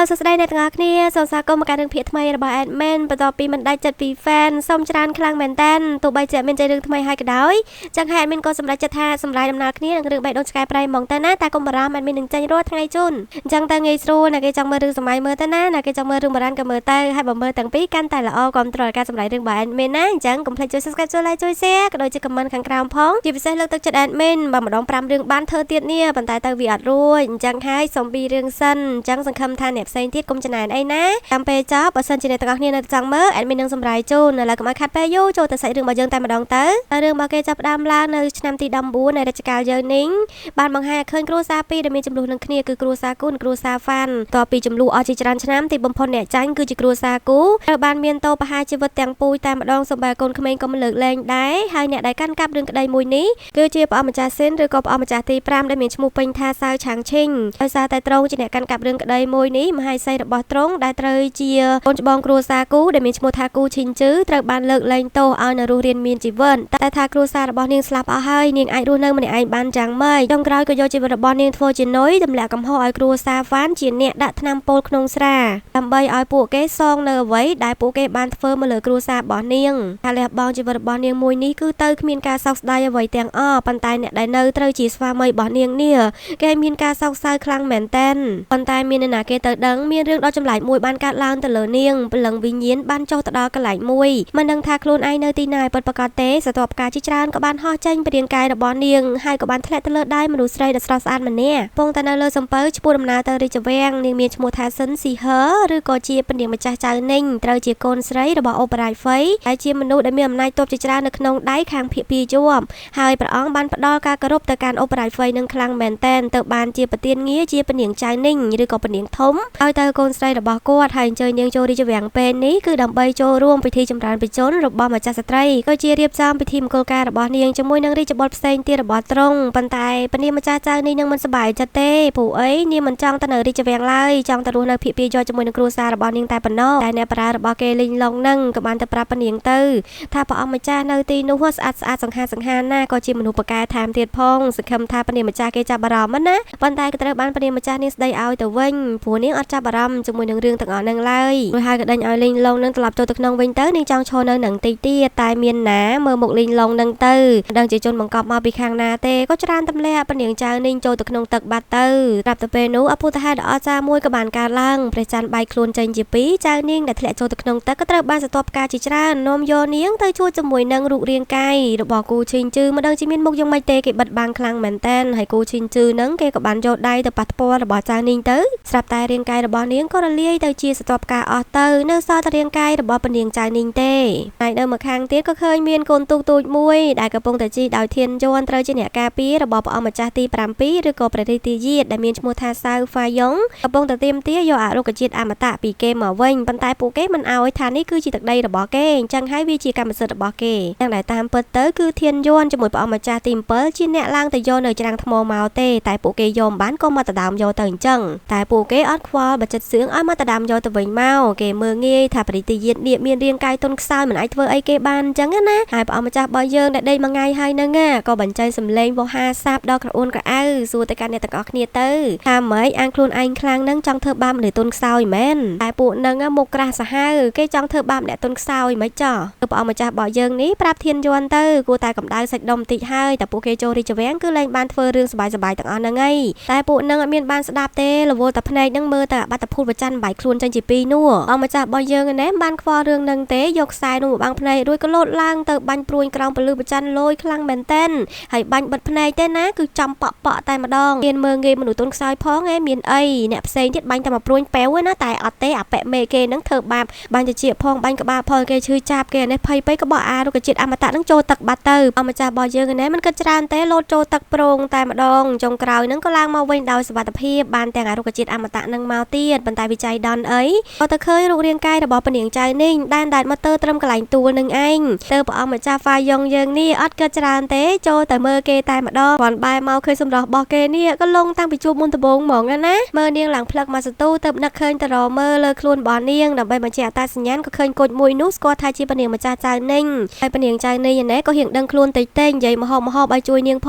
Hello សួស្តីអ្នកទាំងអស់គ្នាសូមស្វាគមន៍មកកាន់រឿងភាគថ្មីរបស់ Admin បន្ទាប់ពីមិនដាច់ចិត្តពី fan សូមច្រើនខ្លាំងមែនតើទោះបីជាមានចេញរឿងថ្មីហើយក៏ដោយចឹងហើយ Admin ក៏សម្រេចចិត្តថាសម្រាប់ដំណើរគ្នានឹងរឿងបេះដូងឆ្កែប្រៃហ្មងទៅណាតែកុំបារម្ភ Admin នឹងចេញរាល់ថ្ងៃជូនអញ្ចឹងទៅងាយស្រួលអ្នកគេចង់មើលរឿងសម័យមើលទៅណាអ្នកគេចង់មើលរឿងបុរាណក៏មើលទៅហើយបើមើលទាំងពីរកាន់តែល្អគ្រប់ត្រការសម្រេចរឿងរបស់ Admin ណាអញ្ចឹងកុំភ្លេចជួយ Subscribe ជួយ Like ជួយ Share ក៏ដូចជា comment ខាងក្រោមផងជាពិសេសលើកទឹកចិត្ត Admin បើម្ដង5រឿងបានធ្វើទៀតនេះប៉ុន្តែទៅវាអត់រួចអញ្ចឹងហើយសូមពីរឿងសិនអញ្ចឹងសង្ឃឹមថាអ្នកផ្សេងទៀតកុំចំណាយអីណាតាមពេលចប់បើសិនជាអ្នកទាំងអស់គ្នានៅចង់មើល Admin នឹងសម្រាយជូនឥឡូវកុំឲ្យខាត់ពេលយូរចូលទៅសាច់រឿងរបស់យើងតែម្ដងទៅរឿងរបស់គេចាប់ផ្ដើមឡើងនៅឆ្នាំទី14នៃរជ្ជកាលយើងនេះបានបង្ហាញឃើញគ្រួសារពីរដែលមានចំនួននឹងគ្នាគឺគ្រួសារគូនិងគ្រួសារហ្វាន់តពីចំនួនអស់ជាច្រើនឆ្នាំទីបំផុតអ្នកចាញ់គឺជាគ្រួសារគូត្រូវបានមានតោបហាជីវិតទាំងពូជតែម្ដងសម្បែកូនក្មេងក៏មិនលើកលែងដែរហើយអ្នកដែលកាន់កាប់រឿងក្តីមួយនេះគឺជាព្រះអម្ចាស់សិនឬក៏ព្រះអម្ចាស់ទី5ដែលមានឈ្មោះពេញថាសៅឆាងឈីងដោយសារតែត្រង់ជាអ្នកកាន់កាប់រឿងក្តីមួយនេះមហេសីរបស់ត្រង់ដែលត្រូវជាកូនច្បងគ្រួសារគូដែលមានឈ្មោះថាគូឈីងជឺត្រូវបានលើកលែងទោសឲ្យនៅរស់រៀនមានជីវិតតែថាគ្រួសាររបស់នាងស្លាប់អស់ហើយនាងអាចរស់នៅម្នាក់ឯងបានយ៉ាងម៉េចចុងក្រោយក៏យកជីវិតរបស់នាងធ្វើជានុយទម្លាក់កំហុសឲ្យគ្រួសារហ្វានជាអ្នកដាក់ថ្នាំពុលក្នុងស្រាដើម្បីឲ្យពួកគេសងនៅអ្វីដែលពួកគេបានធ្វើមកលើគ្រួសាររបស់នាងថាលះបង់ជីវិតរបស់នាងមួយនេះគឺទៅគ្មានការសោកស្ដាយអ្វីទាំងអស់ប៉ុន្តែអ្នកដែលនៅត្រូវជាស្វាមីរបស់នាងនេះគេមានការសោកសៅខ្លាំងមែនទែនប៉ុន្តែមាននរណាគេទៅដឹងមានរឿងដ៏ចម្លែកមួយបានកើតឡើងទៅលើនាងព្រលឹងវិញ្ញាណបានចុះទៅដល់កន្លែងមួយមិនដឹងថាខ្លួនឯងនៅទីណាពិតប្រាកដទេសត្វផ្កាជាច្រើនក៏បានហោះចេញពីរាងកាយរបស់នាងហើយក៏បានធ្លាក់ទៅលើដៃមនុស្សស្រីដ៏ស្រស់ស្អាតម្នាក់ពងតែនៅលើសំពៅឈ្មោះដំណើរទៅរាជវាំងនាងមានឈ្មោះថាសិនស៊ីហឺឬក៏ជាពនាងម្ចាស់ចៅនីងត្រូវជាកូនស្រីរបស់អូបរ៉ៃហ្វៃហើយជាមនុស្សដែលមានអំណាចទ័ពជាច្រើននៅក្នុងដៃខាងភៀកពីជាប់ហើយព្រះអង្គបានផ្ដល់ការគោរពទៅកាន់អូបរ៉ៃហ្វៃនឹងខ្លាំងមែនតែនទៅបានជាប្រទានងារជាពនាងចៅនីងឬក៏ពនាងធំឲ្យទៅកូនស្រីរបស់គាត់ហើយអញ្ជើញនាងចូលរាជវាំងពេលនេះគឺដើម្បីចូលរួមពិធីចម្រើនបិជនរបស់ម្ចាស់ស្ត្រីក៏ជារៀបចំពិធីមង្គលការរបស់នាងជាមួយនឹងរាជបុត្រផ្សេងទៀតរបស់ទ្រង់ប៉ុន្តែពនាងម្ចាស់ចៅនេះនឹងមិនសប្បាយចិត្តទេព្រោះអីនាងមិនចង់ទៅនៅរាជវាំងឡើយចង់ទៅរស់នៅភៀកពីយកជាមួយនឹងគ្រួសាររបស់នាងតែប៉ុណ្ណោះតែអ្នកប្រារបស់គេលីងឡុងនឹងក៏បានទៅប្រាប់ពនាងទៅថាព្រះអង្គម្ចាស់នៅទីនោះស្អាតស្អាតសង្ហាណាក៏ជាមនុស្សប្រកែថែមទៀតផងសង្ឃឹមថាពនាងម្ចាស់គេចាប់អារម្មណ៍ណាប៉ុន្តែក៏ត្រូវបានពនាងម្ចាស់នាងស្ដីឲ្យទៅវិញព្រោះនាងអត់ចាប់អារម្មណ៍ជាមួយនឹងរឿងទាំងអស់នឹងឡើយរួចហើយក៏ដេញឲ្យលីងឡុងនឹងត្រឡប់ចូលទៅក្នុងវិញទៅនាងចង់ឈរនៅនឹងតិចទៀតតែមានណាមើលមុខលីងឡុងនឹងទៅដឹងជាជនបង្កប់មកពីខាងណាទេក៏ច្រានទម្លាក់ពនាងចៅនាងចូលទៅក្នុងទឹកបាត់ទៅប្រាប់ទៅពេលនោះអពុទ្ធហេតុដ៏អស្ចារ្យមួយក៏បានកើតឡើងព្រះច័ន្ទបែកខ្លួនចេញជាពីរចៅនាងដែលធ្លាក់ចូលទៅក្នុងទឹកក៏ត្រូវបានសត្វផ្កាជាច្រើននាំយកនាងទៅជួបជាមួយនឹងរូបរាងកាយរបស់គូឈីងជឺមិនដឹងជាមានមុខយ៉ាងម៉េចទេគេបិទបាំងខ្លាំងមែនតែនហើយគូឈីងជឺនឹងគេក៏បានយកដៃទៅប៉ះពាល់របស់ចៅនាងទៅស្រាប់តែរាងកាយរបស់នាងក៏រលាយទៅជាសត្វផ្កាអស់ទៅនៅសល់តែរាងកាយរបស់ពនាងចៅនាងទេហើយនៅម្ខាងទៀតក៏ឃើញមានកូនទូកទូចមួយដែលកំពុងតែជីដោយធានយ័ន្តត្រូវជាអ្នកការពាររបស់ព្រះអង្គម្ចាស់ទី7ឬក៏ព្រះរាជាយាតដែលមានឈ្មោះថាសៅហ្វាយ៉ុងកំពុងតែទាមទារយកអរុក្ខជាតិអមតៈពីគេមកវិញប៉ុន្តែពួកគេមិនអោយថានេះគឺជាទឹកដីរបស់គេអញ្ចឹងហើយវាជាកម្មសិទ្ធិរបស់គេយ៉ាងដែលតាមពិតទៅគឺធានយ័ន្តជាមួយព្រះអង្គម្ចាស់ទី7ជាអ្នកឡើងទៅយកនៅច្រាំងថ្មមកទេតែពួកគេយកបានក៏មកដណ្ដើមយកទៅអញ្ចឹងតែពួកគេអត់ខ្វល់បើចិត្តសឿងឲ្យមកដណ្ដើមយកទៅវិញមកគេមើងងាយថាព្រះរាជាយាតនេះមានរាងកាយទន់ខ្សោយមិនអាចធ្វើអីគេបានអញ្ចឹងណាហើយព្រះអង្គម្ចាស់របស់យើងដែលដេកមួយថ្ងៃហើយនឹងក៏បញ្ចេញសម្លេងវោហារសាបដល់ក្រអួនក្រអៅសួរទៅកាន់អ្នកទាំងអស់គ្នាទៅថាម៉េចអានខ្លួនឯងខ្លាំងនឹងចង់ធ្វើបាបមនុស្សទន់ខ្សោយមែនតែពួកនឹងមុខក្រាស់សាហាវគេចង់ធ្វើបាបអ្នកទន់ខ្សោយមិនចោះព្រះអង្គម្ចាស់របស់យើងនេះប្រាប់ធានយ័ន្តទៅគួរតែកម្ដៅសាច់ដុំតិចហើយតែពួកគេចូលរាជវាំងគឺលែងបានធ្វើរឿងសប្បាយៗទាំងអស់ហ្នឹងឯងតែពួកនឹងអត់មានបានស្ដាប់ទេរវល់តែភ្នែកនឹងមើលតែបាត់តភូតប្រច័ណ្ឌបាយខ្លួនចេញជាពីរនោះអង្គម្ចាស់របស់យើងណែបានខ្វល់រឿងនឹងទេយកខ្សែនោះមកបាំងភ្នែករួចក៏លោតឡើងទៅបាញ់ព្រួយក្រោមពលឺប្រច័ណ្ឌលយខ្លាំងមែនតែនហើយបាញ់បិទភ្នែកទេណាគឺចំប៉ក់តែម្ដងមានមើងងាយមនុស្សទន់ខ្សោយផងមានអីអ្នកផ្សេងទៀតបាញ់តែមកព្រួយប៉ែវណាតែអត់ទេអាប៉ែមេគេនឹងធ្វើបាបបាញ់ទៅជាផងបាញ់ក្បាលផងគេឈឺចាប់គេនេះភ័យពេកក៏បោះអារុក្ខជាតិអមតៈនឹងចូលទឹកបាត់ទៅអង្គម្ចាស់របស់យើងណែមិនគិតច្រើនទេលោតចូលទឹកប្រងតែម្ដងចុងក្រោយនឹងក៏ឡើងមកវិញដោយសុវត្ថិភាពបានទាំងអារុក្ខជាតិអមតៈនឹងមកទៀតប៉ុន្តែវិច័យដន់អីក៏ទៅឃើញរូបរាងកាយរបស់ពនាងចៅនេះដែលមកទៅត្រឹមកន្លែងទួលនឹងឯងទៅព្រះអង្គម្ចាស់ហ្វាយ៉ុងយើងនេះអត់គិតច្រើនទេចូលតែមើលគេតែម្ដងគ្រាន់បែរមកឃើញសម្រស់របស់គេនេះក៏លងតាំងពីជួបមុនដំបូងហ្មងណាមើលនាងឡើងផ្លឹកមកសន្ទូទៅនឹកឃើញតរមើលលើខ្លួនរបស់នាងដើម្បីបញ្ជាក់អត្តសញ្ញាណក៏ឃើញកូចមួយនោះស្គាល់ថាជាពនាងម្ចាស់ចៅនេះហើយពនាងចៅនេះណែក៏រៀងដឹងខ្លួនតិចតេនិយាយមហោបឲ្យជួយនាងផ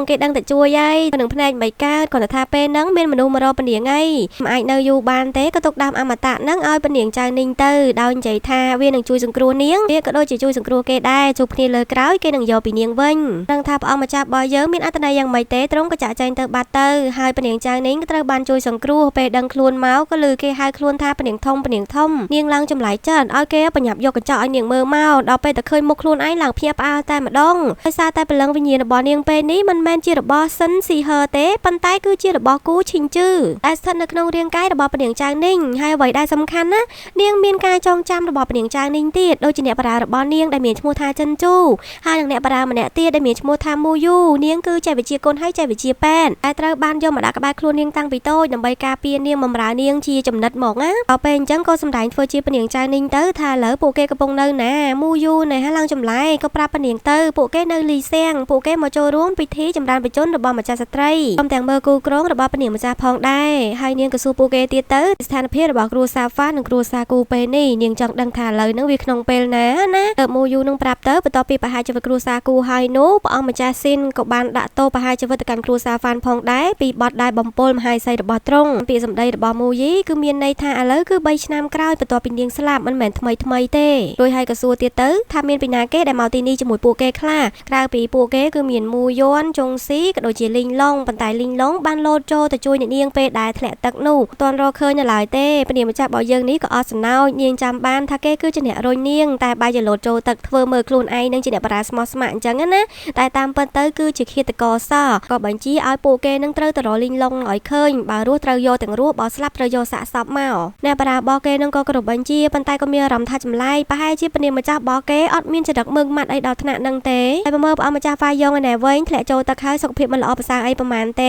ងគេដឹងតែជួយហើយនឹងភ្នែកមិនកើតគាត់ថាពេលហ្នឹងមានមនុស្សមករកពនាងឯង អាចនៅយូរបានទេក៏ទុកដើមអមតៈនឹងឲ្យពនាងចៅនីងទៅដោយនិយាយថាវានឹងជួយសង្គ្រោះនាងវាក៏ដូចជាជួយសង្គ្រោះគេដែរជួបគ្នាលើក្រោយគេនឹងយកពីនាងវិញដឹងថាព្រះអង្គម្ចាស់របស់យើងមានអត្ថន័យយ៉ាងម៉េចទេទ្រង់ក៏ចាក់ចែងទៅបាត់ទៅហើយពនាងចៅនីងក៏ត្រូវបានជួយសង្គ្រោះពេលដឹងខ្លួនមកក៏ឮគេហៅខ្លួនថាពនាងធំនាងឡើងចម្លែកចិត្តឲ្យគេបញ្ញាប់យកកញ្ចក់ឲ្យនាងមើលមកដល់ពេលតែឃើញមុខខ្លួនឯងឡើងភ្ញាក់ផ្អើលតែម្ដងដោយសារតែព្រលឹងវិញ្ញាណរបស់នាងពេលនេះមិនមែនជារបស់សិនស៊ីហឺទេប៉ុន្តែគឺជារបស់គូឈីងជឺដែលស្ថិតនៅក្នុងរាងកាយរបស់ពនាងចៅនីងហើយអ្វីដែលសំខាន់ណានាងមានការចងចាំរបស់ពនាងចៅនីងទៀតដូចជាអ្នកបារារបស់នាងដែលមានឈ្មោះថាចិនជូហើយនឹងអ្នកបារាម្នាក់ទៀតដែលមានឈ្មោះថាមូយូនាងគឺចេះវិជាគុណហើយចេះវិជាពេទ្យដែលត្រូវបានយកមកដាក់ក្បែរខ្លួននាងតាំងពីតូចដើម្បីការពារនាងបម្រើនាងជាចំណិតមកណាដល់ពេលអញ្ចឹងក៏សម្ដែងធ្វើជាពនាងចៅនីងទៅថាឥឡូវពួកគេកំពុងនៅណាមូយូនៅហើយឡើងចម្លែកក៏ប្រាប់ពនាងទៅពួកគេនៅលីសៀងពួកគេមកចូលរួមពិធីចម្រើនបជនរបស់ម្ចាស់ស្ត្រីព្រមទាំងមើលគូក្រងរបស់ពនាងម្ចាស់ផងដែរហើយនាងក៏សួរពួកគេទៀតទៅស្ថានភាពរបស់គ្រួសារហ្វានិងគ្រួសារគូពេលនេះនាងចង់ដឹងថាឥឡូវហ្នឹងវាក្នុងពេលណាណាទៅមូយូនឹងប្រាប់ទៅបន្ទាប់ពីប្រហារជីវិតគ្រួសារគូហើយនោះព្រះអង្គម្ចាស់ស៊ីនក៏បានដាក់ទោសប្រហារជីវិតទៅកាន់គ្រួសារហ្វានផងដែរពីបទដែលបំពុលមហាសីរបស់ទ្រង់ពាក្យសម្ដីរបស់មូយីគឺមានន័យថាឥឡូវគឺ3ឆ្នាំក្រោយបន្ទាប់ពីនាងស្លាប់មិនមែនថ្មីទេរួចហើយក៏សួរទៀតទៅថាមានពីណាគេដែលមកទីនេះជាមួយពួកគេខ្លះក្រៅពីពួកគេគឺមានមូយន់ចុងស៊ីក៏ដូចជាលីងឡុងប៉ុន្តែលីងឡុងបានលោតចូលទៅជួយអ្នកនាងពេលដែលធ្លាក់ទឹកនោះអត់ទាន់រកឃើញនៅឡើយទេពនាងម្ចាស់របស់យើងនេះក៏អត់សំណោចនាងចាំបានថាគេគឺជាអ្នករុញនាងតែបែរជាលោតចូលទឹកធ្វើមើលខ្លួនឯងនឹងជាអ្នកបារាស្មោះស្ម័គ្រអញ្ចឹងណាតែតាមពិតទៅគឺជាឃាតករសក៏បញ្ជាឲ្យពួកគេនឹងត្រូវទៅរកលីងឡុងឲ្យឃើញបើរស់ត្រូវយកទាំងរស់បើស្លាប់ត្រូវយកសាកសពមកអ្នកបារារបស់គេនឹងក៏គោរពបញ្ជាប៉ុន្តែក៏មានអារម្មណ៍ថាចម្លែកប្រហែលជាពនាងម្ចាស់របស់គេអត់មានចរិតមើងម៉ាត់អីដល់ថ្នាក់នឹងទេតែមើលព្រះអង្គម្ចាស់ហ្វាយ៉ងឯណែវិញធ្លាក់ចូលទឹកហើយសុខភាពមិនល្អប្រសើរអីប្រហែលទ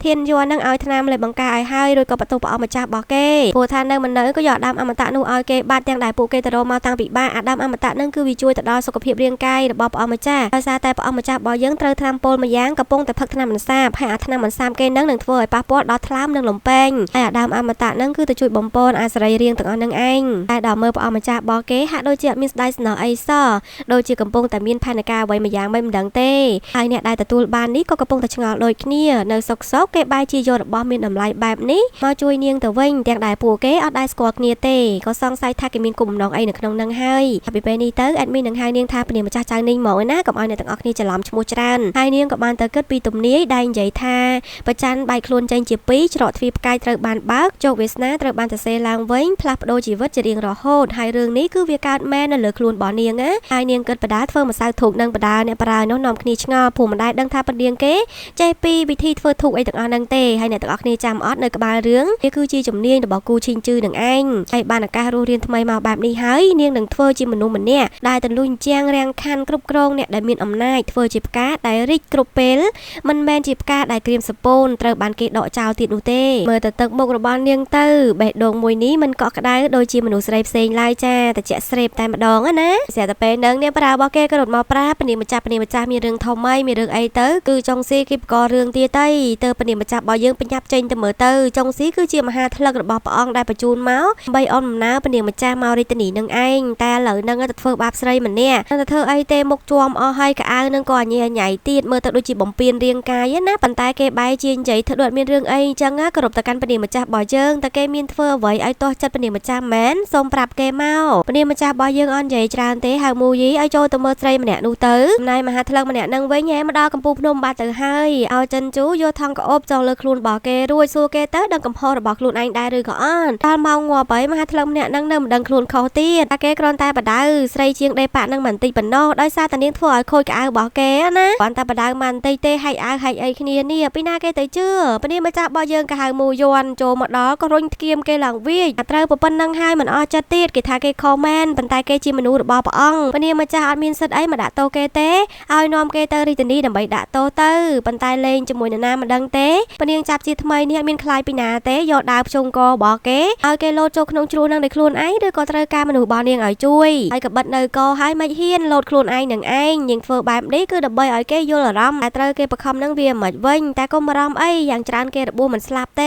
េធានយួននឹងឲ្យថ្នាំលេបបង្ការឲ្យហើយរួចក៏បន្ទោសព្រះអង្គម្ចាស់របស់គេព្រោះថានៅមិននៅក៏យកដើមអមតៈនោះឲ្យគេបាត់ទាំងដែលពួកគេទៅរកមកតាំងពីបាអាដើមអមតៈនឹងគឺវាជួយទៅដល់សុខភាពរាងកាយរបស់ព្រះអង្គម្ចាស់ដោយសារតែព្រះអង្គម្ចាស់របស់យើងត្រូវថ្នាំពុលមួយយ៉ាងកំពុងតែផឹកថ្នាំបន្សាបហើយអាថ្នាំបន្សាបគេនឹងធ្វើឲ្យប៉ះពាល់ដល់ថ្លើមនិងលំពេងហើយអាដើមអមតៈនឹងគឺទៅជួយបំពន់អាសរីរាង្គទាំងអស់នឹងឯងតែដល់មើលព្រះអង្គម្ចាស់របស់គេហាក់ដូចជាអត់មានស្ដាយស្នើអីសោះដូចជាកំពុងតែមានផែនការអ្វីមួយយ៉ាងមិនដឹងទេហើយអ្នកដែលទទួលបាននេះក៏កំពុងតែឆ្ងល់ដូចគ្នានៅសុកគេបែរជាយករបស់មានតម្លៃបែបនេះមកជួយនាងទៅវិញទាំងដែលពួកគេអត់ដែលស្គាល់គ្នាទេក៏សង្ស័យថាគេមានគុំបំណងអីនៅក្នុងនឹងហើយពីពេលនេះទៅអេដមីននឹងហៅនាងថាពនាងម្ចាស់ចៅនីងមកណាកុំឲ្យអ្នកទាំងអស់គ្នាច្រឡំឈ្មោះច្រើនហើយនាងក៏បានទៅគិតពីទំនាយដែលនិយាយថាប្រច័នបែកខ្លួនចេញជាពីរច្រកទ្វារផ្កាយត្រូវបានបើកជោគវាសនាត្រូវបានសរសេរឡើងវិញផ្លាស់ប្ដូរជីវិតជារៀងរហូតហើយរឿងនេះគឺវាកើតមែននៅលើខ្លួនរបស់នាងណាហើយនាងគិតបដាធ្វើម្សៅធូបនឹងបដាអ្នកប្រើនោះនាំគ្នាឆ្ងល់ព្រោះមិនដែលដឹងថាពនាងគេចេះពីវិធីធ្វើធូបអីទាំងអស់ហ្នឹងទេហើយអ្នកទាំងអស់គ្នាចាំអត់នៅក្បាលរឿងវាគឺជាជំនាញរបស់គូឈីងជឺនឹងឯងហើយបានឱកាសរស់រៀនថ្មីមកបែបនេះហើយនាងនឹងធ្វើជាមនុស្សម្នាក់ដែលទន្លុញជាងរាំងខណ្ឌគ្រប់គ្រងអ្នកដែលមានអំណាចធ្វើជាផ្កាដែលរីកគ្រប់ពេលមិនមែនជាផ្កាដែលក្រៀមសពូនត្រូវបានគេដកចោលទៀតនោះទេមើលទៅទឹកមុខរបស់នាងទៅបេះដូងមួយនេះមិនកក់ក្ដៅដូចជាមនុស្សស្រីផ្សេងឡើយចាតែជាក់ស្រេបតែម្ដងណាស្រាប់តែពេលហ្នឹងនាងប្រារបស់គេក៏រត់មកប្រាពនាងម្ចាស់មានរឿងធំអីមានរឿងអីទៅគឺចុងស៊ីគេបង្ករឿងទៀតទៅពនាងម្ចាស់របស់យើងបញ្ញាប់ចេញទៅមើលទៅចុងស៊ីគឺជាមហាថ្លឹករបស់ព្រះអង្គដែលបញ្ជូនមកដើម្បីអនដំណើរពនាងម្ចាស់មករាជធានីនឹងឯងតែឥឡូវហ្នឹងទៅធ្វើបាបស្រីម្នាក់ទៅធ្វើអីទេមុខជួមអស់ហើយកៅអៅនឹងក៏ញ៉ៃញ៉ៃទៀតមើលទៅដូចជាបំពេញរាងកាយណាប៉ុន្តែគេបែរជានិយាយធ្វើដូចមានរឿងអីអញ្ចឹងគោរពទៅកាន់ពនាងម្ចាស់របស់យើងតែគេមានធ្វើអ្វីឲ្យទាស់ចិត្តពនាងម្ចាស់មែនសូមប្រាប់គេមកពនាងម្ចាស់របស់យើងអត់និយាយច្រើនទេហៅមូយីឲ្យចូលទៅមើលស្រីម្នាក់នោះទៅណៃមហាថ្លឹកម្នាក់នឹងវិញហែមកដល់កំពូលភ្នំបាត់ទៅហើយឲ្យចិនជូយកថង់ក្អូបចូលលើខ្លួនរបស់គេរួចសួរគេទៅដឹងកំហុសរបស់ខ្លួនឯងដែរឬក៏អត់ដល់ម៉ោងងាប់ហើយមហាថ្លឹកម្នាក់នឹងនៅមិនដឹងខ្លួនខុសទៀតតែគេគ្រាន់តែបដៅស្រីជាងដេប៉ាក់នឹងមិនតិចប៉ុណ្ណោះដោយសារតានាងធ្វើឲ្យខូចកៅអៅរបស់គេណាគ្រាន់តែបដៅមិនតិចទេហែកអៅហែកអីគ្នានេះពីណាគេទៅជឿពនាងម្ចាស់របស់យើងក៏ហៅមូយន់ចូលមកដល់ក៏រុញធ្គាមគេឡើងវាយត្រូវប៉ុណ្្នឹងហើយមិនអស់ចិត្តទៀតគេថាគេខុសមែនប៉ុន្តែគេជាមនុស្សរបស់ព្រះអង្គពនាងម្ចាស់អត់មានសិទ្ធអីមកដាក់ទោសគេទេឲ្យនាំគេទៅរាជធានីដើម្បីដាក់ទោសទៅប៉ុន្តែលេងជាមួយនរណាមិនដឹងទេពនាងចាប់ជាថ្មីនេះអត់មានខ្លាចពីណាទេយកដាវភ្ជុងករបស់គេឲ្យគេលោតចូលក្នុងជ្រោះនឹងដោយខ្លួនឯងឬក៏ត្រូវការមនុស្សរបស់នាងឲ្យជួយហើយក៏បិទនៅកឲ្យមិនហ៊ានលោតខ្លួនឯងនឹងឯងនាងធ្វើបែបនេះគឺដើម្បីឲ្យគេយល់អារម្មណ៍តែត្រូវគេបខំនឹងវាមិនវិញតែកុំអារម្មណ៍អីយ៉ាងច្រើនគេរបួសមិនស្លាប់ទេ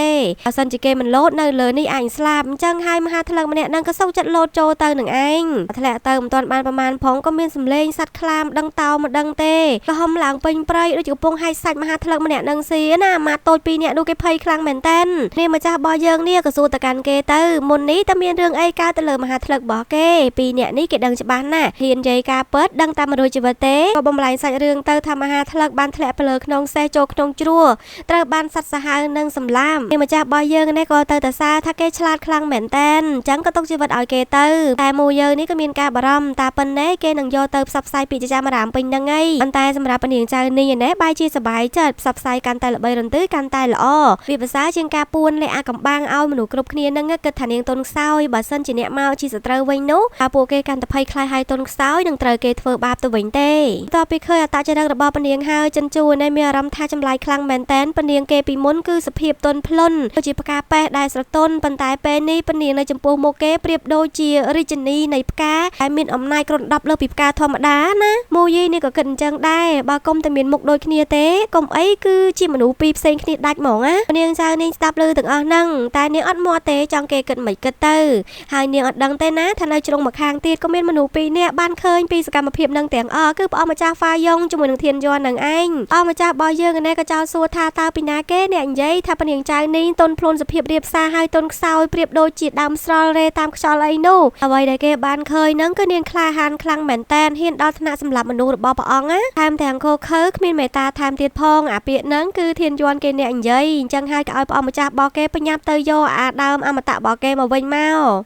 បើសិនជាគេមិនលោតនៅលើនេះអាចស្លាប់អញ្ចឹងហើយមហាថ្លឹកម្នាក់នឹងក៏សុកចិត្តលោតចូលទៅនឹងឯងធ្លាក់ទៅមិនទាន់បានប្រមាណផងក៏មានសម្លេងសត្វខ្លាមដឹងតោមិនដឹងទេក៏ហំឡើងពេញព្រៃដូចកំពុងហែកសាច់មហាថ្លឹកម្នាក់នឹងស៊ីណាម៉ាតូចពីរនាក់នោះគេភ័យខ្លាំងមែនតើ នាងម្ចាស់របស់យើងនេះក៏សួរទៅកាន់គេទៅមុននេះតើមានរឿងអីកើតទៅលើមហាថ្លឹករបស់គេពីរនាក់នេះគេដឹងច្បាស់ណាស់ហ៊ាននិយាយការពិតដឹងតាមមនុស្សជីវិតទេក៏បំលែងសាច់រឿងទៅថាមហាថ្លឹកបានធ្លាក់ទៅលើក្នុងសេះចូលក្នុងជ្រោះត្រូវបានសត្វសាហាវនឹងសម្លាប់នាងម្ចាស់របស់យើងនេះក៏ទៅតសារថាគេឆ្លាតខ្លាំងមែនតែនអញ្ចឹងក៏ទុកជីវិតឲ្យគេទៅតែមួយយើងនេះក៏មានការបារម្ភតាប៉ុណ្ណេះគេនឹងយកទៅផ្សព្វផ្សាយពីចចាមរាមពេញហ្នឹងឯងប៉ុន្តែសម្រាប់នាងចៅនេះឯណេះបាយជាសបាយចិត្តផ្សព្វផ្សាយកាន់តែល្បីរន្ទឺកាន់តែល្អវាភាសាជាងការពួនលេអាកំបាំងឲ្យមនុស្សគ្រប់គ្នានឹងគិតថានាងទុនខ្សោយបើសិនជាអ្នកមកជាសត្រូវវិញនោះតើពួកគេកាន់តែភ័យខ្លាចឲ្យទុនខ្សោយនឹងត្រូវគេធ្វើបាបទៅវិញទេតទៅពីឃើញអត្តចរិតរបស់ពនាងហើយចិនជួនេះមានអារម្មណ៍ថាចម្លែកខ្លាំងមែនតែនពនាងគេពីមុនគឺសភាពទុនភ្លុនជាផ្កាប៉េះដែលស្រទន់ប៉ុន្តែពេលនេះពនាងនៅចំពោះមុខគេប្រៀបដូចជារាជិនីនៃផ្កាដែលមានអំណាចគ្រុនដប់លើពីផ្កាធម្មតាណាម៉ូយីនេះក៏គិតអញ្ចឹងដែរបើគុំតែមានមុខដូចគ្នាទេគុំអីគឺជាមនុស្សពីរផ្សេងគ្នាដាច់ហ្មងណានាងចៅនេះស្ដាប់ឮទាំងអស់ហ្នឹងតែនាងអត់មាត់ទេចង់គេគិតមិនគិតទៅហើយនាងអត់ដឹងទេណាថានៅជ្រុងម្ខាងទៀតក៏មានមនុស្សពីរនាក់បានឃើញពីសកម្មភាពនឹងទាំងអស់គឺព្រះម្ចាស់ហ្វាយ៉ុងជាមួយនឹងធានយ័ននឹងឯងព្រះម្ចាស់របស់យើងឯនេះក៏ចោទសួរថាតើពីណាគេអ្នកនិយាយថាពនាងចៅនេះទុនភ្លុនសភាពរៀបសារហើយទុនខ្សោយប្រៀបដូចជាដើមស្រល់រេតាមខ្យល់អីនោះអ្វីដែលគេបានឃើញហ្នឹងគឺនាងក្លាហានខ្លាំងមែនតែនហ៊ានដល់ថ្នាក់សម្លាប់មនុស្សរបស់ព្រះអង្គណាថែមទាំងខូខើគ្មានមេត្តាថែមទៀតផងអាពាក្យហ្នឹងគឺធានយ័នគេអ្នកនិយាយអញ្ចឹងហើយក៏ឲ្យព្រះម្ចាស់របស់គេបញ្ញាប់ទៅយកអាដើមអមតៈរបស់គេមកវិញម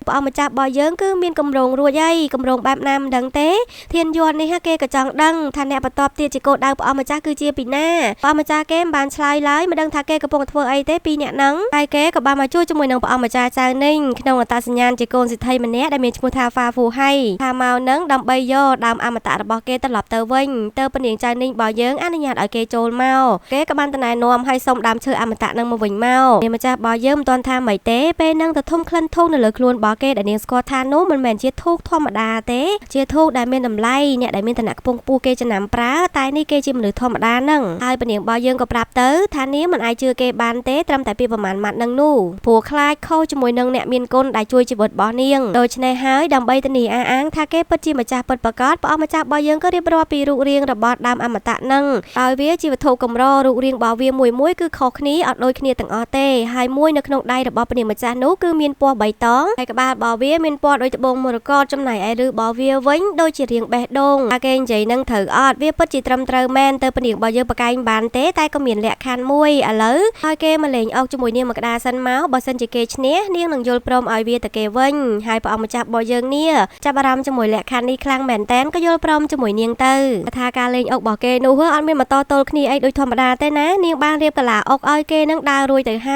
កព្រះម្ចាស់របស់យើងគឺមានកម្រងរួចហើយកម្រងបែបណាមិនដឹងទេធានយ័ននេះគេក៏ចង់ដឹងថាអ្នកបន្ទាប់ទៀតជាគោលដៅព្រះម្ចាស់គឺជាពីណាព្រះម្ចាស់គេមិនបានឆ្លើយឡើយមិនដឹងថាគេកំពុងធ្វើអីទេពីអ្នកហ្នឹងហើយគេក៏បានមកជួយជាមួយនឹងព្រះម្ចាស់ចៅនេះក្នុងអត្តសញ្ញាណជាកូនសិទ្ធិម្នាក់ដែលមានឈ្មោះថាហ្វាហ្វូហៃថាមកនឹងដើម្បីយកដើមអមតៈរបស់គេត្រឡប់ទៅវិញទៅពនាងចៅនេះរបស់យើងអនុញ្ញាតឲ្យគេចូលមកគេក៏បានតណែនាំឲ្យសុំដើមឈើអមតៈនឹងមកវិញមកនាងម្ចាស់របស់យើងមិនទាន់ថាម៉េចទេពេលហ្នឹងទៅធំក្លិនធូបនៅលើខ្លួនរបស់គេដែលនាងស្គាល់ថានោះមិនមែនជាធូបធម្មតាទេជាធូបដែលមានតម្លៃអ្នកដែលមានឋានៈខ្ពង់ខ្ពស់គេចំណាំប្រើតែនេះគេជាមនុស្សធម្មតាហ្នឹងហើយពនាងរបស់យើងក៏ប្រាប់ទៅថានាងមិនអាចជឿគេបានទេត្រឹមតែពីប្រមាណម៉ាត់នឹងនោះព្រោះខ្លាចខុសជាមួយនឹងអ្នកមានគុណដែលជួយជីវិតរបស់នាងដូច្នេះហើយដើម្បីធានាអាងថាគេពិតជាម្ចាស់ពិតប្រាកដព្រះម្ចាស់របស់យើងក៏រៀបរាប់ពីរូបរាងរបស់ដើមអមតៈហ្នឹងដោយវាជាវត្ថុកម្ររូបរាងរបស់វាមួយគឺខុសគ្នាអត់ដូចគ្នាទាំងអស់ទេហើយមួយនៅក្នុងដៃរបស់ព្រះម្ចាស់នោះគឺមានពណ៌បៃតងហើយក្បាលរបស់វាមានពណ៌ដូចត្បូងមរកតចំណែកឯឬរបស់វាវិញដូចជារាងបេះដូងតែគេនិយាយនឹងត្រូវអត់វាពិតជាត្រឹមត្រូវមែនទៅព្រះនាងរបស់យើងប្រកែងបានទេតែក៏មានលក្ខខណ្ឌមួយឥឡូវហើយគេមកលេងអុកជាមួយនាងមកក្តារសិនមកបើសិនជាគេឈ្នះនាងនឹងយល់ព្រមឲ្យវាទៅគេវិញហើយព្រះអង្គម្ចាស់របស់យើងនេះចាប់អារម្មណ៍ជាមួយលក្ខខណ្ឌនេះខ្លាំងមែនតែនក៏យល់ព្រមជាមួយនាងទៅថាការលេងអុករបស់គេនោះអត់មានមកតទល់គ្នាអីដូចធម្មតាទេណានាងបានរៀបកលាអុកឲ្យគេនឹងដើររួយទៅហើ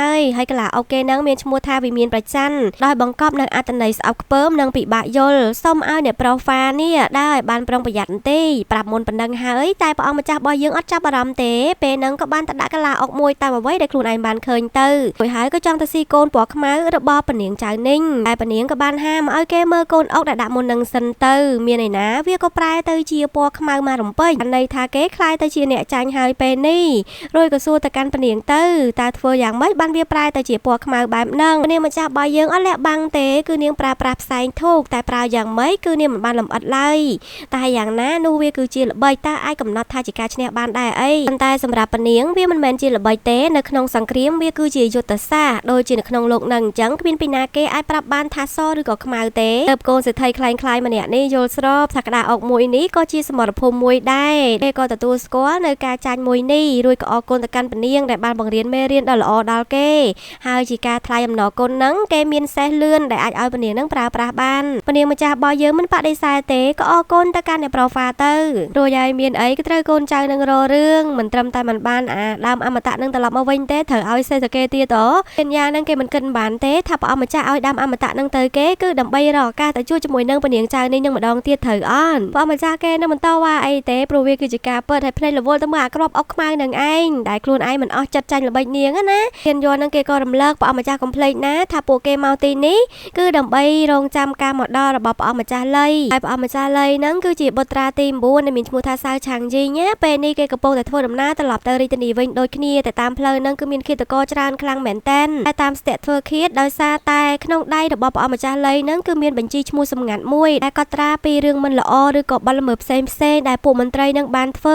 យកលាអុកគេនឹងមានឈ្មោះថាវិមានប្រច័នដោយបង្កប់នៅអត្ថន័យស្អប់ខ្ពើមនិងពិបាកយល់សូមឲ្យអ្នកប្រុសហ្វានេះដើរឲ្យបានប្រុងប្រយ័ត្នទេប្រាប់មុនប៉ុណ្ណឹងហើយតែព្រះអង្គម្ចាស់របស់យើងអត់ចាប់អារម្មណ៍ទេពេលហ្នឹងក៏បានតដាក់កលាអុកមួយតាមអ្វីដែលខ្លួនឯងបានឃើញទៅហើយក៏ចង់ទៅស៊ីកូនពណ៌ខ្មៅរបស់ពនាងចៅនីងតែពនាងក៏បានហាមឲ្យគេមើលកូនអុកដែលដាក់មុននឹងសិនទៅមានឯណាវាក៏ប្រែទៅជាពណ៌ខ្មៅមករំពេចន័យថាគេខ្លាយទៅជាអ្នកចាញ់ហើយពេលនេះរួយក៏សួរទៅកាន់ពនាងទៅតើធ្វើយ៉ាងម៉េចបានវាប្រែទៅជាពណ៌ខ្មៅបែបហ្នឹងពនាងម្ចាស់របស់យើងអត់លាក់បាំងទេគឺនាងប្រើប្រាស់ផ្សែងធូបតែប្រើយ៉ាងម៉េចគឺនាងមិនបានលម្អិតឡើយតែយ៉ាងណានោះវាគឺជាល្បិចតើអាចកំណត់ថាជាការឈ្នះបានដែរអីប៉ុន្តែសម្រាប់ពនាងវាមិនមែនជាល្បិចទេនៅក្នុងសង្គ្រាមវាគឺជាយុទ្ធសាស្ត្រដូចជានៅក្នុងលោកនឹងអញ្ចឹងគ្មានពីណាគេអាចប្រាប់បានថាសឬក៏ខ្មៅទេទើបកូនសេដ្ឋីខ្លែងម្នាក់នេះយល់ស្របថាក្តារអុកមួយនេះក៏ជាសមរភូមិមួយដែរគេក៏ទទួលស្គាល់នៅការចាញ់មួយនេះរួចក៏អរគុណទៅកាន់ពនាងដែលបានបង្រៀនមេរៀនដ៏ល្អដល់គេហើយជាការថ្លែងអំណរគុណហ្នឹងគេមានសេះលឿនដែលអាចឲ្យពនាងហ្នឹងប្រើប្រាស់បានពនាងម្ចាស់របស់យើងមិនបដិសេធទេក៏អរគុណទៅកាន់អ្នកប្រុសហ្វាទៅរួចហើយមានអីក៏ត្រូវកូនចៅនឹងររឿងមិនត្រឹមតែមិនបានអាដើមអមតៈនឹងត្រឡប់មកវិញទេត្រូវឲ្យសេះទៅគេទៀតហ៎ញ៉ានឹងគេមិនគិតបានទេថាព្រះអង្គម្ចាស់ឲ្យដើមអមតៈនឹងទៅគេគឺដើម្បីរកឱកាសទៅជួបជាមួយនឹងពនាងចៅនេះនឹងម្ដងទៀតត្រូវអត់ព្រះអង្គម្ចាស់គេនឹងបន្តវ៉ាអីទេព្រោះវាគឺជាការពិតហើយភ្នែករវល់ទៅមើលអាក្របអុកខ្មៅនឹងឯងដែលខ្លួនឯងមិនអស់ចិត្តចាញ់ល្បិចនាងណាហ៊ានយន់នឹងគេក៏រំលឹកព្រះអង្គម្ចាស់កុំភ្លេចណាថាពួកគេមកទីនេះគឺដើម្បីរងចាំការមកដល់របស់ព្រះអង្គម្ចាស់លីហើយព្រះអង្គម្ចាស់លីនឹងគឺជាបុត្រាទី9ដែលមានឈ្មោះថាសៅឆាងជីញ៉ាពេលនេះគេកំពុងតែធ្វើដំណើរត្រឡប់ទៅរាជធានីវិញដូចគ្នាតែតាមផ្លូវនឹងគឺមានឃាតករច្រើនខ្លាំងមែនទែនតែតាមស្ទាក់ធ្វើឃាតដោយសារតែក្នុងដៃរបស់ព្រះអង្គម្ចាស់លីនឹងគឺមានបញ្ជីឈ្មោះសម្ងាត់មួយដែលកត់ត្រាពីរឿងមិនល្អឬក៏បទល្មើសផ្សេងដែលពួកមន្ត្រីនឹងបានធ្វើ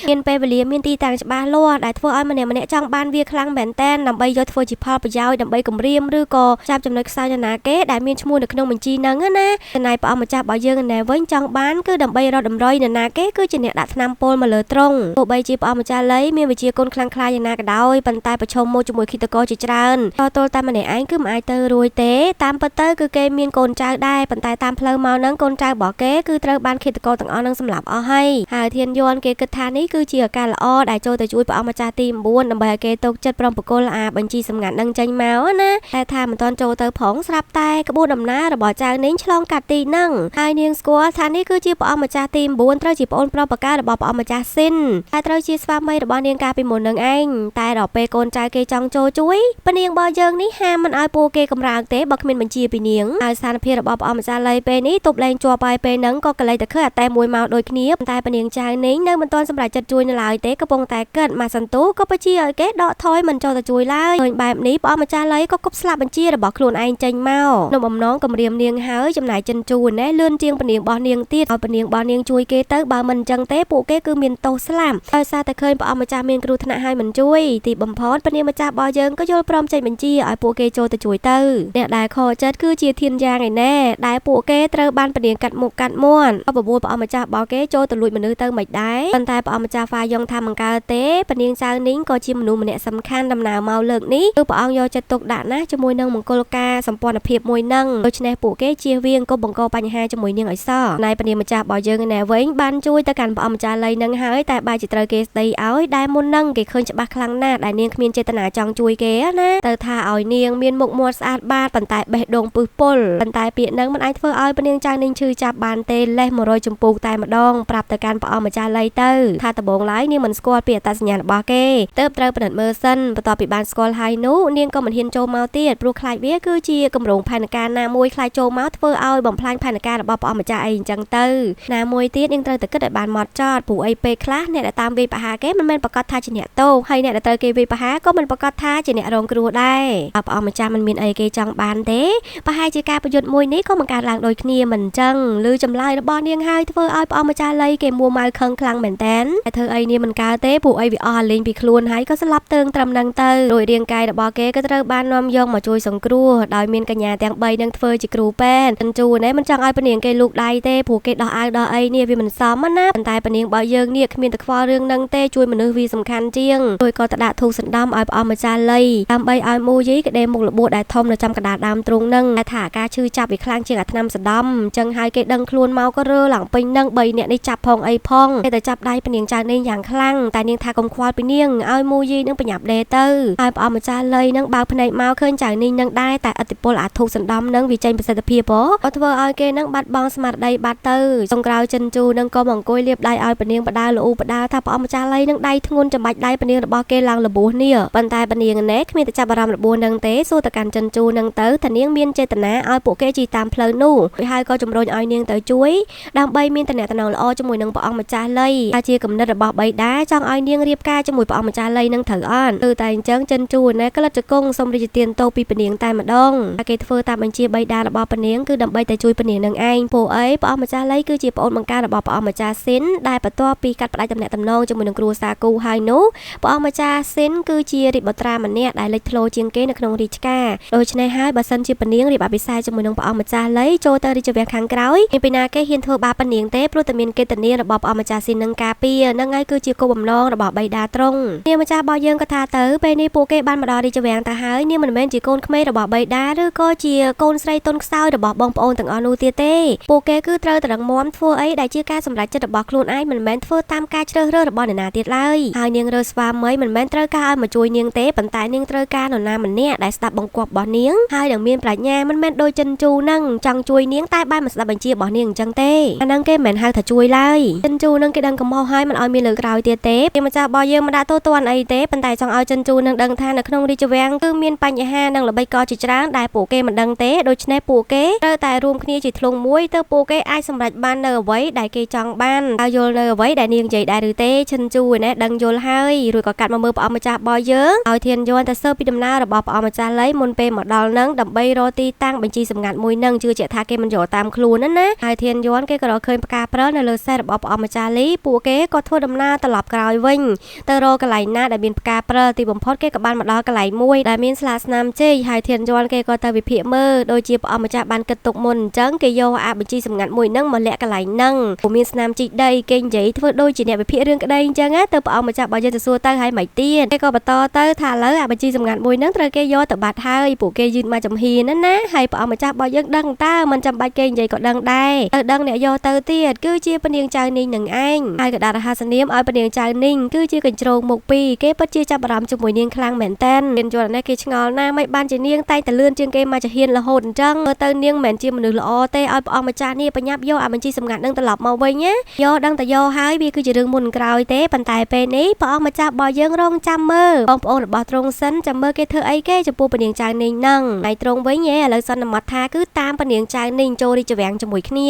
មានពេលវេលាមានទីតាំងច្បាស់លាស់ដែលធ្វើឲ្យម្នាក់ចង់បានវាខ្លាំងមែនទែនដើម្បីយកធ្វើជា ជាផលប្រយោជន៍ដើម្បីគម្រាមឬក៏ចាប់ចំណុចខ្សោយនរណាគេដែលមានឈ្មោះនៅក្នុងបញ្ជីហ្នឹងណាចំណែកព្រះអង្គម្ចាស់របស់យើងណែវិញចង់បានគឺដើម្បីរត់តម្រុយនរណាគេគឺជាអ្នកដាក់ថ្នាំពុលមកលើទ្រង់ទោះបីជាព្រះអង្គម្ចាស់លីមានវិជាគុណខ្លាំងក្លាយ៉ាងណាក៏ដោយប៉ុន្តែប្រឈមមុខជាមួយឃាតករជាច្រើនតទល់តែម្នាក់ឯងគឺមិនអាចទៅរួចទេតាមពិតទៅគឺគេមានកូនចៅដែរប៉ុន្តែតាមផ្លូវមកហ្នឹងកូនចៅរបស់គេគឺត្រូវបានឃាតករទាំងអស់ហ្នឹងសម្លាប់អស់ហើយធានយន់គេគិតថានេះគឺជាឱកាសល្អដែលចូលទៅជួយព្រះអង្គម្ចាស់ទី9ដើម្បីឲ្យគេទុកចិត្តព្រមប្រគល់បញ្ជីសម្ងាត់នឹងចេញមកណាតែថាមិនទាន់ចូលទៅផងស្រាប់តែក្បួនដំណើររបស់ចៅនាងឆ្លងកាត់ទីហ្នឹងហើយនាងស្គាល់ថានេះគឺជាព្រះអង្គម្ចាស់ទី9ត្រូវជាប្អូនប្រុសប្រការរបស់ព្រះអង្គម្ចាស់ស៊ីនតែត្រូវជាស្វាមីរបស់នាងកាលពីមុននឹងឯងតែដល់ពេលកូនចៅគេចង់ចូលជួយព្រះនាងរបស់យើងនេះហាមមិនឲ្យពួកគេកម្រើកទេបើគ្មានបញ្ជាពីនាងហើយស្ថានភាពរបស់ព្រះអង្គម្ចាស់លីពេលនេះទប់លែងជាប់ហើយពេលហ្នឹងក៏កលេចតែឃើញតែមួយមកដូចគ្នាតែព្រះនាងចៅនាងនៅមិនទាន់សម្រេចចិត្តជួយនៅឡើយទេកំពុងតែគិតមកសន្ទុះក៏បញ្ជាឲ្យគេដកថយមិនចូលទៅជួយឡើយឃើញបែបនេះព្រះអង្គម្ចាស់លីក៏គប់ស្លាប់បញ្ជារបស់ខ្លួនឯងចេញមកនៅបំណងគម្រាមនាងហើយចំណែកចិនជូនណែលឿនជាងព្រះនាងរបស់នាងទៀតឲ្យព្រះនាងរបស់នាងជួយគេទៅបើមិនអញ្ចឹងទេពួកគេគឺមានទោសស្លាប់ដោយសារតែឃើញព្រះអង្គម្ចាស់មានគ្រោះថ្នាក់ហើយមិនជួយទីបំផុតព្រះនាងម្ចាស់របស់យើងក៏យល់ព្រមចេញបញ្ជាឲ្យពួកគេចូលទៅជួយទៅអ្នកដែលខកចិត្តគឺជាធានយ៉ាងឯណែដែលពួកគេត្រូវបានព្រះនាងកាត់មុខកាត់មាត់បបួលព្រះអង្គម្ចាស់របស់គេចូលទៅលួចមនុស្សទៅមិនដែរប៉ុន្តែព្រះអង្គម្ចាស់ហ្វាយ៉ងថាមិនកើតទេព្រះនាងចៅនីងក៏ជាមនុស្សម្នាក់សំខាន់ដំណើរមកលើកនេះគឺព្រះអង្គយកចិត្តទុកដាក់ណាស់ជាមួយនឹងមង្គលការសម្ព័ន្ធភាពមួយនឹងដូច្នេះពួកគេជៀសវាងកុំបង្កបញ្ហាជាមួយនាងឲ្យសោះណៃព្រះនាងម្ចាស់របស់យើងណែវិញបានជួយទៅកាន់ព្រះអង្គម្ចាស់លីនឹងហើយតែបែរជាត្រូវគេស្ដីឲ្យដែលមុននឹងគេឃើញច្បាស់ខ្លាំងណាស់ដែលនាងគ្មានចេតនាចង់ជួយគេណាទៅថាឲ្យនាងមានមុខមាត់ស្អាតបាតប៉ុន្តែបេះដូងពឹសពុលប៉ុន្តែពាក្យនឹងមិនអាចធ្វើឲ្យព្រះនាងចៅនាងឈឺចាប់បានទេលេះ100ចម្ពោះតែម្ដងប្រាប់ទៅកាន់ព្រះអង្គម្ចាស់លីទៅថាដំបងឡើយនាងមិនស្គាល់ពីអត្តសញ្ញាណរបស់គេទើបត្រូវពិនិត្យមើលសិនបន្ទាប់ពីបានស្គាល់ហើយនោះនាងក៏មិនហ៊ានចូលមកទៀតព្រោះខ្លាចវាគឺជាគម្រោងផែនការណាមួយខ្លាចចូលមកធ្វើឲ្យបំផ្លាញផែនការរបស់ព្រះអង្គម្ចាស់អីអញ្ចឹងទៅណាមួយទៀតនាងត្រូវតែគិតឲ្យបានម៉ត់ចត់ព្រោះអីពេលខ្លះអ្នកដែលតាមវាយប្រហារគេមិនមែនប្រកាសថាជាអ្នកទោសហើយអ្នកដែលត្រូវគេវាយប្រហារក៏មិនប្រកាសថាជាអ្នករងគ្រោះដែរព្រះអង្គម្ចាស់មិនមានអីគេចង់បានទេប្រហែលជាការប្រយុទ្ធមួយនេះក៏មិនកើតឡើងដូចគ្នាមិនអញ្ចឹងឬចម្លើយរបស់នាងហើយធ្វើឲ្យព្រះអង្គម្ចាស់លីគេមួម៉ៅខឹងខ្លាំងមែនតែនតែធ្វើអីនាងមិនកើតទេព្រោះអីវាអស់អាលេងពីខ្លួនហើយក៏ស្លាប់ទើងត្រឹមនឹងទៅដោយរាងកាយរបស់គេក៏ត្រូវបាននាំយកមកជួយសង្គ្រោះដោយមានកញ្ញាទាំង3នឹងធ្វើជាគ្រូពេទ្យចិនជូណែមិនចង់ឲ្យព្រះនាងគេលូកដៃទេព្រោះគេដោះអាវដោះអីនេះវាមិនសមណាប៉ុន្តែព្រះនាងរបស់យើងនេះគ្មានតែខ្វល់រឿងនឹងទេជួយមនុស្សវាសំខាន់ជាងដោយក៏ទៅដាក់ធូបសណ្ដំឲ្យព្រះអង្គម្ចាស់លីដើម្បីឲ្យមូយីក្តីមុខលបួសដែលធំនៅចំកណ្ដាលដើមទ្រូងនឹងតែថាការឈឺចាប់វាខ្លាំងជាងអាថ្នាំសណ្ដំអញ្ចឹងហើយគេដឹងខ្លួនមកក៏រើឡើងពេញនឹង3នាក់នេះចាប់ផងអីផងគេទៅចាប់ដៃព្រះនាងចៅនាងយ៉ាងខ្លាំងតែនាងថាកុំខ្វល់ពីនាងឲ្យមូយីនឹងប្រញាប់ដេទៅហើយព្រះអង្គម្ចាស់លីនឹងបើកភ្នែកមកឃើញចៅនាងនឹងដែរតែឥទ្ធិពលអាធូបសណ្ដំនឹងវាចេញប្រសិទ្ធភាពក៏ធ្វើឲ្យគេនឹងបាត់បង់ស្មារតីបាត់ទៅចុងក្រោយចិនជូនឹងក៏មកអង្គុយលាបដៃឲ្យព្រះនាងបដាលូបដាថាព្រះអង្គម្ចាស់លីនឹងដៃធ្ងន់ចំបាច់ដៃព្រះនាងរបស់គេឡើងលបួសនេះប៉ុន្តែព្រះនាងណែគ្មានតែចាប់អារម្មណ៍លបួសនឹងទេសួរទៅកាន់ចិនជូនឹងទៅថានាងមានចេតនាឲ្យពួកគេជិះតាមផ្លូវនោះហើយក៏ជំរុញឲ្យនាងទៅជួយដើម្បីមានតំណែងល្អជាមួយនឹងព្រះអង្គម្ចាស់លីអាចជាគំនិតរបស់បៃតាចង់ឲ្យនាងរៀបការជាមួយព្រះអង្គម្ចាស់លីនឹងត្រូវអត់គឺតែអញ្ចឹងចិនជូណែក្លិតជង្គង់សូមរាជទានតោពីព្រះនាងតែម្ដងគេធ្វើតាមបញ្ជាបៃតារបស់ព្រះនាងគឺដើម្បីតែជួយព្រះនាងនឹងឯងពួកអីព្រះអង្គម្ចាស់លីគឺជាប្អូនបង្ការរបស់ព្រះអង្គម្ចាស់ស៊ីនដែលបន្ទាប់ពីកាត់ផ្ដាច់តំណែងតំណងជាមួយនឹងគ្រួសារគូហើយនោះព្រះអង្គម្ចាស់ស៊ីនគឺជារាជបុត្រាម្នាក់ដែលលេចធ្លោជាងគេនៅក្នុងរាជការដូច្នេះហើយបើសិនជាព្រះនាងរៀបអភិសេកជាមួយនឹងព្រះអង្គម្ចាស់លីចូលទៅរាជវាំងខាងក្រោយមានពីណាគេហ៊ានធ្វើបាបព្រះនាងទេព្រោះតែមានកិត្តិនាមរបស់ព្រះអង្គម្ចាស់ស៊ីននឹងការពារនឹងហើយគឺជាគោលបំណងរបស់បៃតាទ្រង់នាងម្ចាស់របស់យើងក៏ថាទៅពេលនេះពួកគេបានមកដល់រាជវាំងទៅហើយនាងមិនមែនជាកូនក្មេងរបស់បៃតាឬក៏ជាកូនស្រីទុនខ្សោយរបស់បងប្អូនទាំងអស់នោះទៀតទេពួកគេគឺត្រូវត្រឹងមាំធ្វើអីដែលជាការសម្រេចចិត្តរបស់ខ្លួនឯងមិនមែនធ្វើតាមការជ្រើសរើសរបស់អ្នកណាទៀតឡើយហើយនាងរើស្វាមីមិនមែនត្រូវការឲ្យមកជួយនាងទេប៉ុន្តែនាងត្រូវការនរណាម្នាក់ដែលស្ដាប់បង្គាប់របស់នាងហើយនឹងមានប្រាជ្ញាមិនមែនដូចចិនជូនឹងចង់ជួយនាងតែបែរមកស្ដាប់បញ្ជារបស់នាងអញ្ចឹងទេអាហ្នឹងគេមិនមែនហៅថាជួយឡើយចិនជូនឹងគេដឹងកំហុសហើយមិនឲ្យមានលើក្រោយទៀតទេគេម្ចាស់របស់យើងមិនដាក់ទោសទណ្ឌអីទេប៉ុន្តែចង់ឲ្យចិនជូនឹងដឹងថានៅក្នុងរាជវាំងគឺមានបញ្ហានិងល្បិចកលជាច្រើនដែលពួកគេមិនដឹងទេដូច្នេះពួកគេត្រូវតែរួមគ្នាជាធ្លុងមួយទៅពួកគេអាចសម្រេចបាននៅអ្វីដែលគេចង់បានហើយយល់នៅអ្វីដែលនាងនិយាយដែរឬទេចិនជូណែដឹងយល់ហើយរួចក៏កាត់មកមើលព្រះអង្គម្ចាស់របស់យើងឲ្យធានយន់ទៅសើពីដំណើររបស់ព្រះអង្គម្ចាស់លីមុនពេលមកដល់នឹងដើម្បីរកទីតាំងបញ្ជីសម្ងាត់មួយនឹងជឿជាក់ថាគេមិនយកតាមខ្លួនណាហើយធានយន់គេក៏រកឃើញផ្កាព្រិលនៅលើសេះរបស់ព្រះអង្គម្ចាស់លីពួកគេក៏ធ្វើដំណើរត្រឡប់ក្រោយវិញទៅរកកន្លែងណាដែលមានផ្កាព្រិលទីបំផុតគេក៏បានមកដល់ក កន្លែងមួយដែលមានស្លាកស្នាមជ័យហើយធានយន់គេក៏ទៅវិភាគមើលដូចជាព្រះអង្គម្ចាស់បានគិតទុកមុនអញ្ចឹងគេយកអាបញ្ជីសម្ងាត់មួយហ្នឹងមកលាក់កន្លែងហ្នឹងព្រោះមានស្នាមជីកដីគេនិយាយធ្វើដូចជាអ្នកវិភាគរឿងក្តីអញ្ចឹងទៅព្រះអង្គម្ចាស់បើយើងទៅសួរទៅហើយមិនទៀតគេក៏បន្តទៅថាឥឡូវអាបញ្ជីសម្ងាត់មួយហ្នឹងត្រូវគេយកទៅបាត់ហើយពួកគេយឺតមកចំហៀនណាហើយព្រះអង្គម្ចាស់បើយើងដឹងតើមិនចាំបាច់គេនិយាយក៏ដឹងដែរទៅដឹងអ្នកយកទៅទៀតគឺជាពនាងចៅនីងនឹងឯងហើយក៏ដាក់រហស្សនាមឲ្យពនាងចៅនីងគឺជាកញ្ជ្រោងមុខពីរគេពិតជាចាប់អារម្មណ៍ជាមួយនាងខ្លាំងមែនតើមានយល់ណាគេឆ្ងល់ណាមិនបានជានាងតែងតែលឿនជាងគេមកចាហ៊ានរហូតអញ្ចឹងមើលទៅនាងមិនមែនជាមនុស្សល្អទេឲ្យព្រះអង្គម្ចាស់នេះបញ្ញាប់យកអាបញ្ជីសម្ងាត់នឹងត្រឡប់មកវិញណាយកដឹងតែយកហើយវាគឺជារឿងមុនក្រោយទេប៉ុន្តែពេលនេះព្រះអង្គម្ចាស់របស់យើងរងចាំមើលបងប្អូនរបស់ទ្រង់សិនចាំមើលគេធ្វើអីគេចំពោះពនាងចៅនីងនឹងហើយទ្រង់វិញឥឡូវសន្មតថាគឺតាមពនាងចៅនីងចូលរាជវាំងជាមួយគ្នា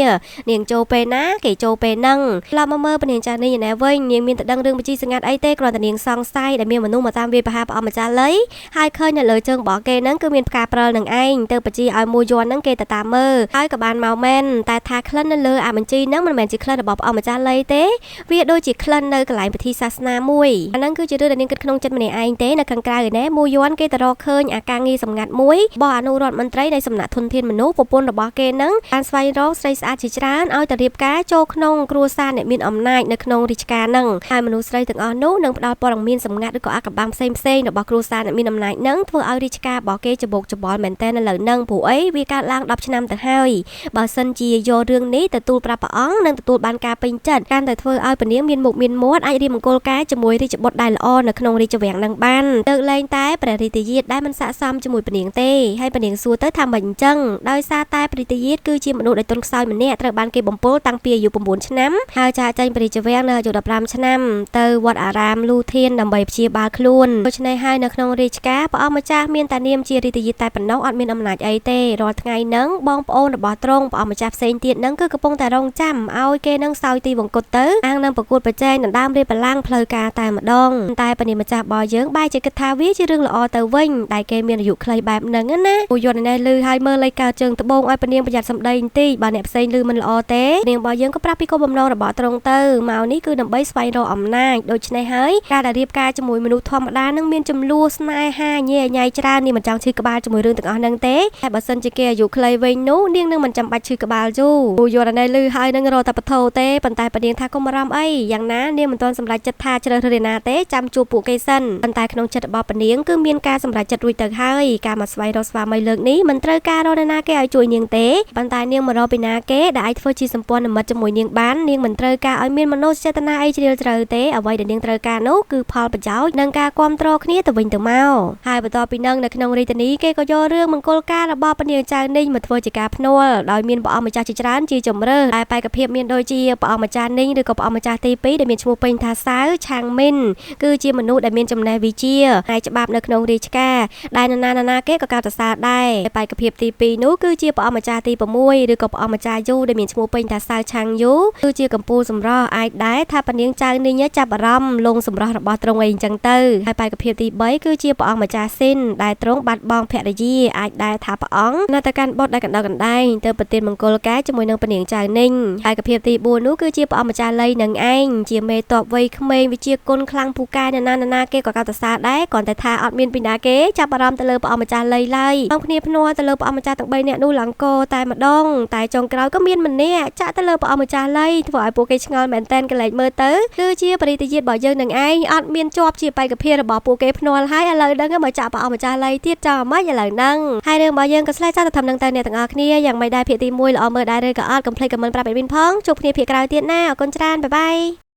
នាងចូលពេលណាគេចូលពេលហ្នឹងឡប់មកមើលពនាងចៅនីងឯណែវិញនាងមានតែដឹងរឿងបញ្ជីសម្ងាត់អីទេគ្រាន់តែនាងសង្ស័យដែលមានមនុស្សមកតាមវាប្រហារព្រះអង្គម្ចាស់លីហើយឃើញនៅលើជើងរបស់គេហ្នឹងគឺមានផ្កាព្រិលនឹងឯងទៅបញ្ជីឲ្យមួយយន់ហ្នឹងគេទៅតាមមើលហើយក៏បានមកមែនតែថាក្លិននៅលើអាបញ្ជីហ្នឹងមិនមែនជាក្លិនរបស់ព្រះអង្គម្ចាស់លីទេវាដូចជាក្លិននៅកន្លែងពិធីសាសនាមួយអាហ្នឹងគឺជារឿងដែលនាងគិតក្នុងចិត្តម្នាក់ឯងទេនៅខាងក្រៅឯណែមួយយន់គេទៅរកឃើញអាការងារសម្ងាត់មួយរបស់អនុរដ្ឋមន្ត្រីនៃសំណាក់ធនធានមនុស្សប្រពន្ធរបស់គេហ្នឹងបានស្វែងរកស្រីស្អាតជាច្រើនឲ្យទៅរៀបការចូលក្នុងគ្រួសារអ្នកមានអំណាចនៅក្នុងរាជការហ្នឹងហើយមនុស្សស្រីទាំងអស់នោះនឹងផ្ដល់ព័ត៌មានសម្ងាត់ឬក៏អាកបាំងផ្សេងៗរបស់គ្រួសារអ្នកមានអំណាចហ្នឹងធ្វើឲ្យរាជការរបស់គេច្បោកច្បល់មែនតើនៅលើហ្នឹងព្រោះអីវាកើតឡើង10ឆ្នាំទៅហើយបើសិនជាយករឿងនេះទទួលប្រាប់ព្រះអង្គនឹងទទួលបានការពេញចិត្តកាន់តែធ្វើឲ្យពនាងមានមុខមានមាត់អាចរៀបមង្គលការជាមួយរាជបុត្រដែលល្អនៅក្នុងរាជវាំងហ្នឹងបានលើកលែងតែព្រះរាជយាទដែលមិនស័ក្តិសមជាមួយពនាងទេហើយពនាងសួរទៅថាមិនអញ្ចឹងដោយសារតែព្រះរាជយាទគឺជាមនុស្សដែលទន់ខ្សោយម្នាក់ត្រូវបានគេបំពុលតាំងពីអាយុ9ឆ្នាំហើយចាកចេញព្រះរាជវាំងនៅអាយុ15ឆ្នាំទៅវត្តអារាមលូធានដើម្បីព្យាបាលខ្លួនដូច្នេះហើយនៅក្នុងរាជការព្រះអង្គម្ចាស់មានតែនាមជារាជយាទតែប៉ុណ្ណោះអត់មានអំណាចអីទេរាល់ថ្ងៃហ្នឹងបងប្អូនរបស់ទ្រង់ព្រះអង្គម្ចាស់ផ្សេងទៀតហ្នឹងគឺកំពុងតែរងចាំឲ្យគេនឹងសោយទីវង្គតទៅអាងនឹងប្រកួតប្រជែងដណ្ដើមរាជបល្ល័ង្កផ្លូវការតែម្ដងតែពនាម្ចាស់របស់យើងបែរជាគិតថាវាជារឿងល្អទៅវិញដែលគេមានអាយុខ្លីបែបហ្នឹងណាពួកយន្តនេះលឺហើយមើលលេខកើតជើងត្បូងឲ្យពនាប្រយ័ត្នសម្ដីបន្តិចបើអ្នកផ្សេងលឺមិនល្អទេនាងរបស់យើងក៏ប្រាប់ពីគោលបំណងរបស់ទ្រង់ទៅមកនេះគឺដើម្បីស្វែងរកអំណាចដូច្នេះហើយការដែលរៀបការជាមួយមនុស្សធម្មតានឹងមានចំនួនស្នេហាញ៉ែញ៉ៃច្រើននាងមិនចង់ឈឺក្បាលជាមួយរឿងទាំងអស់ហ្នឹងទេតែបើសិនជាគេអាយុខ្លីវិញនោះនាងនឹងមិនចាំបាច់ឈឺក្បាលយូរពួកយន្តនេះលឺហើយនឹងរកតែបថោទេប៉ុន្តែពនាថាកុំបារម្ភអីយ៉ាងណានាងមិនទាន់សម្រេចចិត្តថាជ្រើសរើសណាទេចាំជួបពួកគេសិនប៉ុន្តែក្នុងចិត្តរបស់ពនាងគឺមានការសម្រេចចិត្តរួចទៅហើយការមកស្វែងរកស្វាមីលើកនេះមិនត្រូវការរកណាគេឲ្យជួយនាងទេប៉ុន្តែនាងមករកពីណាគេដែលអាចធ្វើជាសម្ព័ន្ធមិត្តជាមួយនាងបាននាងមិនត្រូវការឲ្យមានមនោចេតនាអីជ្រាលជ្រៅទេអ្វីដែលនាងត្រូវការនោះគឺផលប្រយោជន៍និងការគ្រប់គ្រងគ្នាទៅវិញទៅមកហើយបន្ទាប់ពីនឹងនៅក្នុងរាជធានីគេក៏យករឿងមង្គលការរបស់ពនាងចៅនីងមកធ្វើជាការភ្នាល់ដោយមានព្រះអង្គម្ចាស់ជាច្រើនជាជំរើសតែបេក្ខភាពមានដូចជាព្រះអង្គម្ចាស់នីងឬក៏ព្រះអង្គម្ចាស់ទី2ដែលមានឈ្មោះពេញថាសាវឆាងមីនគឺជាមនុស្សដែលមានចំណេះវិជ្ជាហើយច្បាប់នៅក្នុងរាជការដែលណាគេក៏កោតសរសើរដែរបេក្ខភាពទី2នោះគឺជាព្រះអង្គម្ចាស់ទី6ឬក៏ព្រះអង្គម្ចាស់យូដែលមានឈ្មោះពេញថាសាវឆាងយូគឺជាកម្ពុជាសម្រស់អាចដែរថាពនាងចៅនីងចាប់អារម្មណ៍លងសម្រស់របស់ទ្រង់អីអញ្ចឹងទៅហើយបេក្ខភាពទី3គឺជាព្រះអង្គម្ចាស់ស៊ីនដែលទ្រង់បាត់បង់ភរិយាអាចដែរថាព្រះអង្គនៅតែកាន់បុត្រដែលកណ្ដោកណ្ដែងទៅប្រទានមង្គលការជាមួយនឹងពនាងចៅនីងបេក្ខភាពទី4នោះគឺជាព្រះអង្គម្ចាស់លីនឹងឯងជាមេតបវ័យក្មេងវិជាគុណខ្លាំងពូកែណាគេក៏កោតសរសើរដែរគ្រាន់តែថាអត់មានពីណាគេចាប់អារម្មណ៍ទៅលើព្រះអង្គម្ចាស់លីឡើយបងគ្នាភ្នាល់ទៅលើព្រះអង្គម្ចាស់ទាំង3នាក់នោះឡើងកតែម្ដងតែចុងក្រោយក៏មានម្នាក់ចាក់ទៅលើព្រះអង្គម្ចាស់លីធ្វើឲ្យពួកគេឆ្ងល់មែនតែនកលែងមើលទៅគឺជាបរិយាយាទរបស់យើងនឹងឯងអត់មានជាប់ជាបេក្ខភាពរបស់ពួកគេភ្នាល់ហើយឥឡូវហ្នឹងមកចាក់ព្រះអង្គម្ចាស់លីទៀតចោលមិនឥឡូវហ្នឹងហើយរឿងរបស់យើងក៏ឆ្លើយចាក់ទៅធ្វើនឹងទៅអ្នកទាំងអស់គ្នាយ៉ាងមិនដែរភាគទី1ល្អមើលដែរឬក៏អត់កុំភ្លេចខមមិនប្រាប់អេមីនផងជួបគ្នាភាគក្រោយទៀតណាអរគុណច្រើនបាយបាយ